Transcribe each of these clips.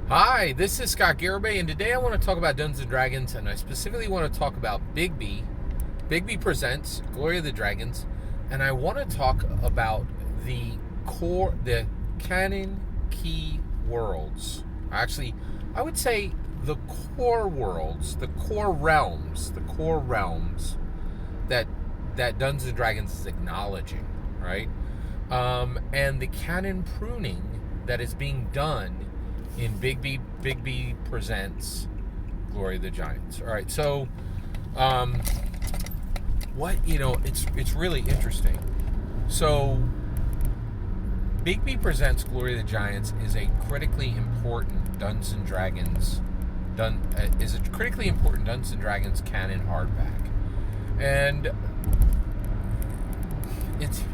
Hi, this is Scott Garibay, and today I want to talk about Dungeons and Dragons, and I specifically want to talk about Bigby. Bigby presents Glory of the Dragons, and I want to talk about the canon key worlds. Actually, I would say the core worlds, the core realms that Dungeons and Dragons is acknowledging, right? And the canon pruning that is being done in Bigby presents Glory of the Giants. All right, so it's really interesting. So Bigby presents Glory of the Giants is a critically important Dungeons and Dragons canon hardback, and it's.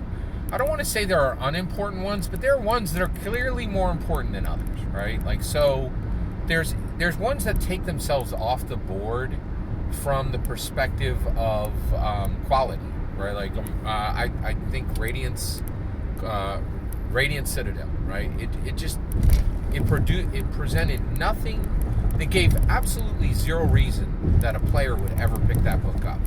I don't want to say there are unimportant ones, but there are ones that are clearly more important than others, right? Like, so there's ones that take themselves off the board from the perspective of quality, right? Like, I think Radiant Citadel, right? It presented nothing. It gave absolutely zero reason that a player would ever pick that book up.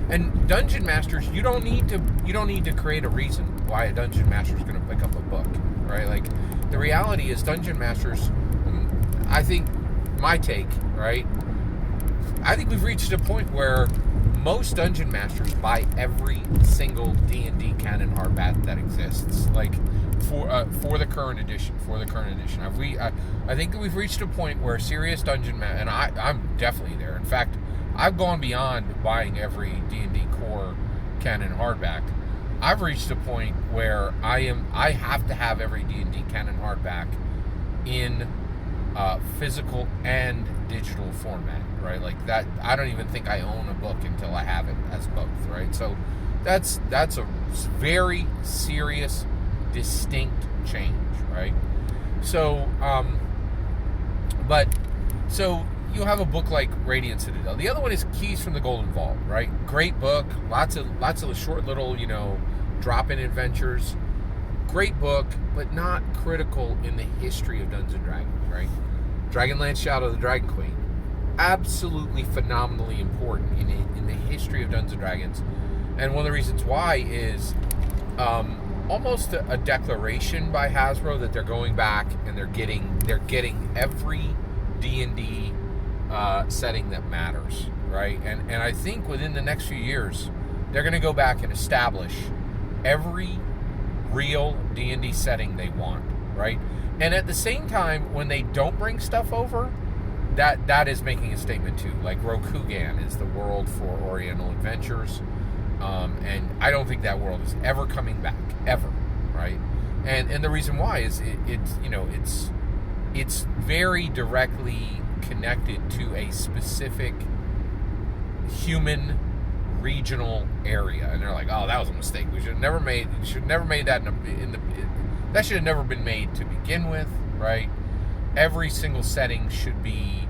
And Dungeon Masters, you don't need to create a reason why a Dungeon Master is going to pick up a book, right? Like, the reality is Dungeon Masters, I think, my take, right? I think we've reached a point where most Dungeon Masters buy every single D&D canon hardback that exists, like for the current edition. I think that we've reached a point where serious Dungeon Master, and I'm definitely there. In fact, I've gone beyond buying every D&D core canon hardback. I've reached a point where I have to have every D&D canon hardback in physical and digital format, right? Like that, I don't even think I own a book until I have it as both, right? So that's a very serious, distinct change, right? So, so you have a book like Radiant Citadel. The other one is Keys from the Golden Vault, right? Great book, lots of short little, drop-in adventures. Great book, but not critical in the history of Dungeons and Dragons, right? Dragonlance Shadow of the Dragon Queen, absolutely phenomenally important in the history of Dungeons and Dragons. And one of the reasons why is almost a declaration by Hasbro that they're going back and they're getting every D&D setting that matters, right? And I think within the next few years, they're going to go back and establish every real D&D setting they want, right? And at the same time, when they don't bring stuff over, that is making a statement too. Like Rokugan is the world for Oriental Adventures, and I don't think that world is ever coming back, ever, right? And the reason why is it's very directly connected to a specific human regional area, and they're like, oh, that was a mistake. We should have never made that that should have never been made to begin with, right? Every single setting should be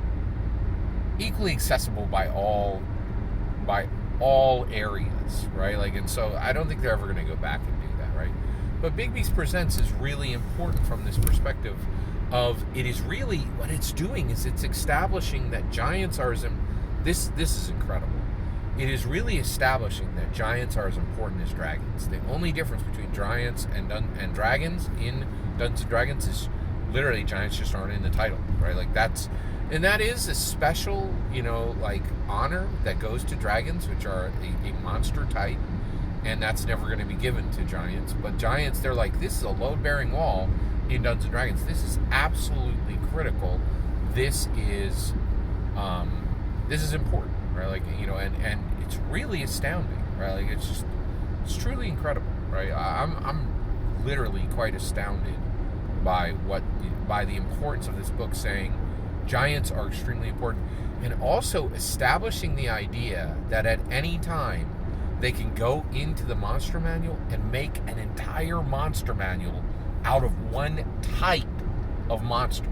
equally accessible by all areas, right? Like, and so I don't think they're ever going to go back and do that, right? But Bigby's Presents is really important from this perspective of it is really what it's doing is it's establishing that giants are this is incredible. It is really establishing that giants are as important as dragons. The only difference between giants and dragons in Dungeons and Dragons is literally giants just aren't in the title, right? Like that is a special, honor that goes to dragons, which are a monster type, and that's never going to be given to giants. But giants, they're like, this is a load-bearing wall in Dungeons and Dragons. This is absolutely critical. This is important, right? Like, and it's really astounding, right? Like, it's truly incredible, right? I'm literally quite astounded by the importance of this book, saying giants are extremely important, and also establishing the idea that at any time they can go into the monster manual and make an entire monster manual out of one type of monster.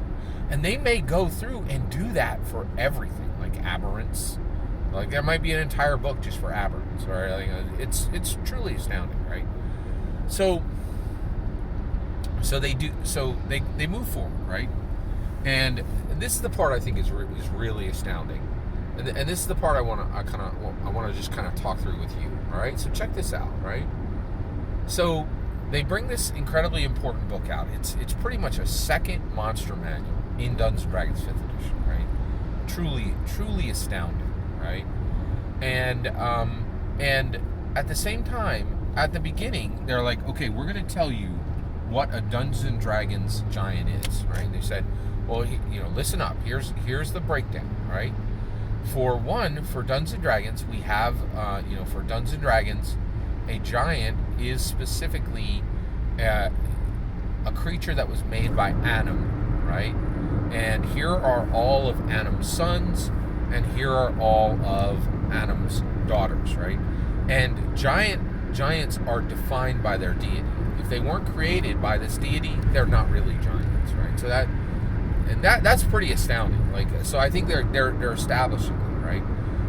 And they may go through and do that for everything, like aberrants. Like, there might be an entire book just for aberrants, right? Like, it's truly astounding, right? So they move forward, right? And this is the part I think is really astounding, and this is the part I want to just kind of talk through with you. All right, so check this out. Right, so they bring this incredibly important book out. It's pretty much a second monster manual in Dungeons and Dragons 5th edition. Right, truly astounding. Right, and at the same time, at the beginning, they're like, okay, we're going to tell you what a Dungeons and Dragons giant is, right? And they said, well, listen up. Here's the breakdown, right? For Dungeons and Dragons, we have, for Dungeons and Dragons, a giant is specifically a creature that was made by Annam, right? And here are all of Annam's sons, and here are all of Annam's daughters, right? And giants are defined by their deity. If they weren't created by this deity, they're not really giants, right? So that's pretty astounding. Like, so I think they're establishing it, right?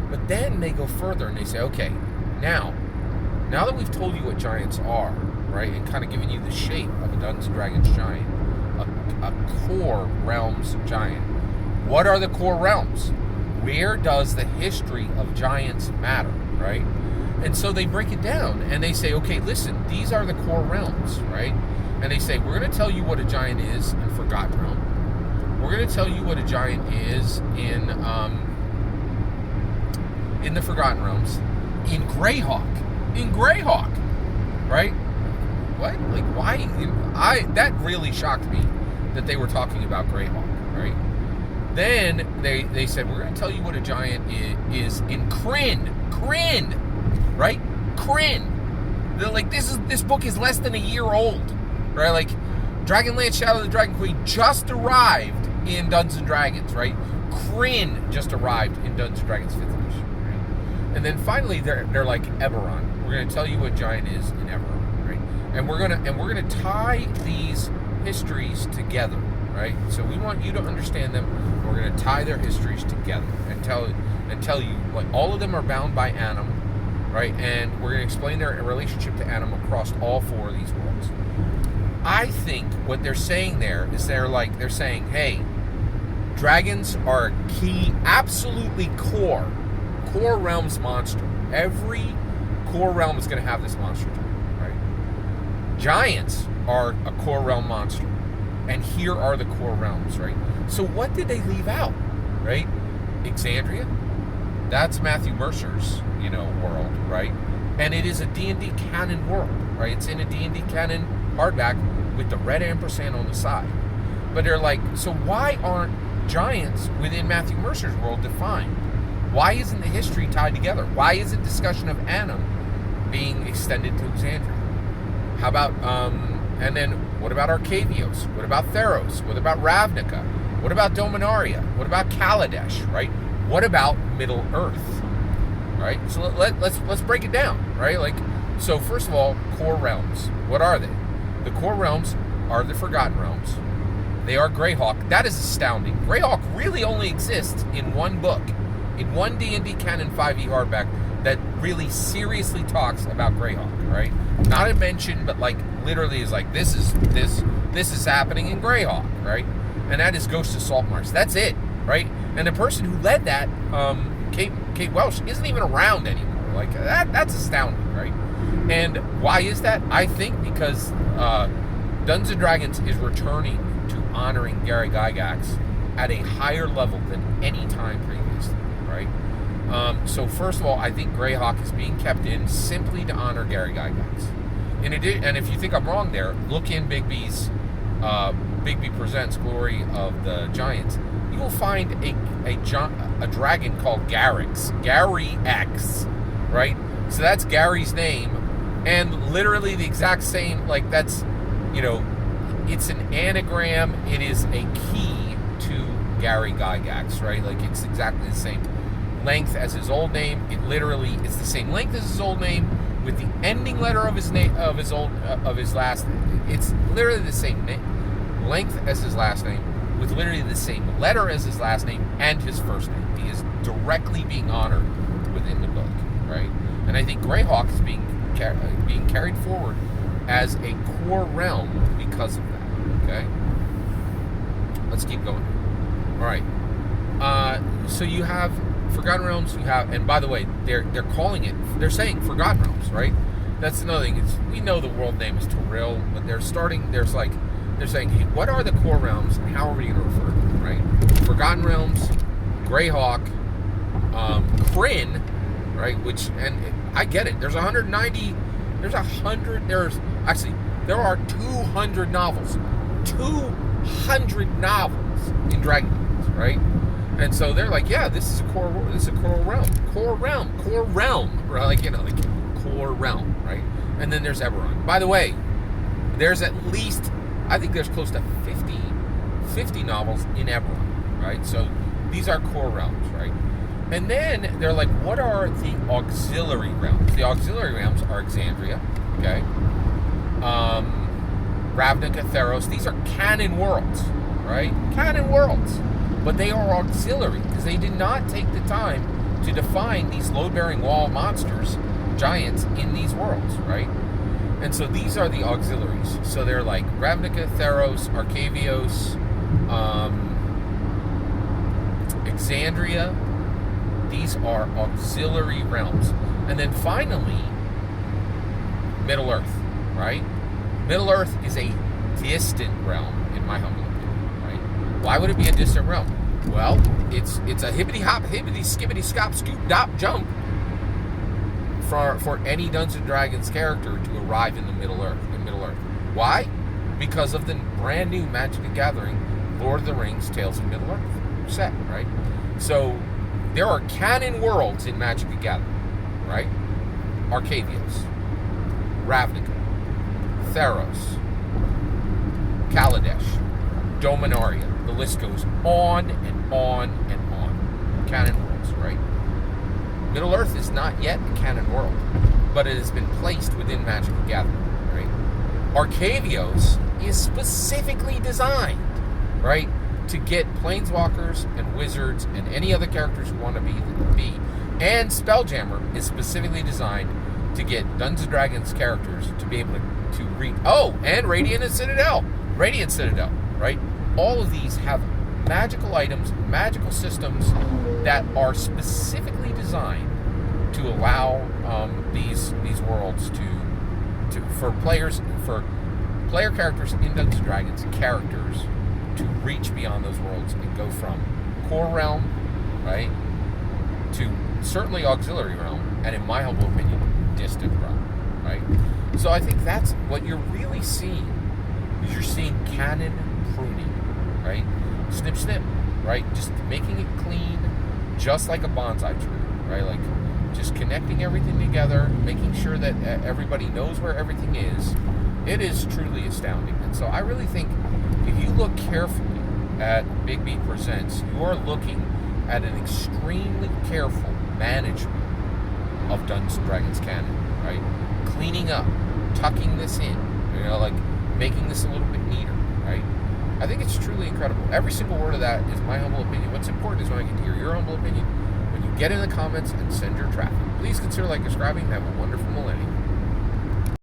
But then they go further and they say, okay, now that we've told you what giants are, right, and kind of given you the shape of a Dungeons and Dragons giant, a core realms giant. What are the core realms? Where does the history of giants matter, right? And so they break it down, and they say, okay, listen, these are the core realms, right? And they say, we're going to tell you what a giant is in Forgotten Realm. We're going to tell you what a giant is in the Forgotten Realms. In Greyhawk, right? What? Like, why? That really shocked me that they were talking about Greyhawk, right? Then they said, we're going to tell you what a giant is in Krynn, right? Krynn. They're like, this book is less than a year old, right? Like, Dragonlance Shadow of the Dragon Queen just arrived in Dungeons and Dragons, right? Krynn just arrived in Dungeons and Dragons 5th edition, right? And then finally they're like, Eberron. We're going to tell you what giant is in Eberron, right? And we're gonna tie these histories together, right? So we want you to understand them. We're going to tie their histories together and tell you, like, all of them are bound by Annam, right? And we're going to explain their relationship to Annam across all four of these worlds. I think what they're saying there is they're saying, hey, dragons are a key, absolutely core realms monster. Every core realm is going to have this monster type, right? Giants are a core realm monster. And here are the core realms, right? So what did they leave out, right? Exandria, that's Matthew Mercer's, world, right? And it is a D&D canon world, right? It's in a D&D canon hardback with the red ampersand on the side. But they're like, so why aren't giants within Matthew Mercer's world defined? Why isn't the history tied together? Why isn't discussion of Annam being extended to Exandria? How about, and then what about Arcavios? What about Theros? What about Ravnica? What about Dominaria? What about Kaladesh, right? What about Middle Earth, right? So let's break it down, right? Like, so first of all, core realms. What are they? The core realms are the Forgotten Realms. They are Greyhawk. That is astounding. Greyhawk really only exists in one book, in one D&D Canon 5e hardback that really seriously talks about Greyhawk, right? Not a mention, but like literally is like, this is happening in Greyhawk, right? And that is Ghost of Saltmarsh. That's it, right? And the person who led that, Kate Welsh, isn't even around anymore. Like, that's astounding, right? And why is that? I think because Dungeons & Dragons is returning to honoring Gary Gygax at a higher level than any time previously, right? So first of all, I think Greyhawk is being kept in simply to honor Gary Gygax. In addition, and if you think I'm wrong there, look in Bigby's Bigby Presents Glory of the Giants. You will find a dragon called Garrix, Gary X, right? So that's Gary's name, and literally the exact same. Like, that's, it's an anagram. It is a key to Gary Gygax, right? Like, it's exactly the same length as his old name. It's the same length as his old name, with the ending letter of his name, of his last name. It's literally the same length as his last name, with literally the same letter as his last name and his first name. He is directly being honored within the book, right? And I think Greyhawk is being carried forward as a core realm because of that. Okay, let's keep going. All right. So you have Forgotten Realms. You have, and by the way, they're calling it. They're saying Forgotten Realms, right? That's another thing. We know the world name is Toril, but they're saying, hey, what are the core realms and how are we going to refer to them, right? Forgotten Realms, Greyhawk, Krynn, right? And I get it. There's 190. There are 200 novels. 200 novels in Dragon, right? And so they're like, yeah, this is a core realm, core realm, right? And then there's Eberron. By the way, there's at least, I think there's close to 50 novels in Eberron, right? So these are core realms, right? And then they're like, what are the auxiliary realms? The auxiliary realms are Exandria, okay? Ravnica, Theros. These are canon worlds, right? Canon worlds. But they are auxiliary because they did not take the time to define these load-bearing wall monsters, giants, in these worlds, right? And so these are the auxiliaries. So they're like Ravnica, Theros, Arcavios, Exandria. These are auxiliary realms. And then finally, Middle-earth, right? Middle-earth is a distant realm, in my humble opinion, right? Why would it be a distant realm? Well, it's a hippity-hop, hippity-skippity-scop, scoop-dop jump for any Dungeons & Dragons character to arrive in the Middle-earth. Why? Because of the brand new Magic the Gathering, Lord of the Rings, Tales of Middle-earth set, right? So there are canon worlds in Magic the Gathering, right? Arcavios, Ravnica, Theros, Kaladesh, Dominaria. The list goes on and on and on. Canon worlds, right? Middle-earth is not yet a canon world, but it has been placed within Magic the Gathering, right? Arcavios is specifically designed, right, to get planeswalkers and wizards and any other characters who want to be. And Spelljammer is specifically designed to get Dungeons & Dragons characters to be able to read. Oh, and Radiant Citadel, right? All of these have magical items, magical systems that are specifically designed to allow these worlds for player characters in Dungeons & Dragons characters to reach beyond those worlds and go from core realm, right, to certainly auxiliary realm, and in my humble opinion, distant realm, right? So I think that's what you're really seeing. Is you're seeing canon pruning, right? Snip, snip, right? Just making it clean, just like a bonsai tree, right? Like just connecting everything together, making sure that everybody knows where everything is. It is truly astounding. And so I really think if you look carefully at Bigby Presents, you are looking at an extremely careful management of Dungeons & Dragons canon, right? Cleaning up, tucking this in, like making this a little bit neater, right? I think it's truly incredible. Every single word of that is my humble opinion. What's important is when I get to hear your humble opinion, when you get in the comments and send your traffic. Please consider subscribing. Have a wonderful millennium.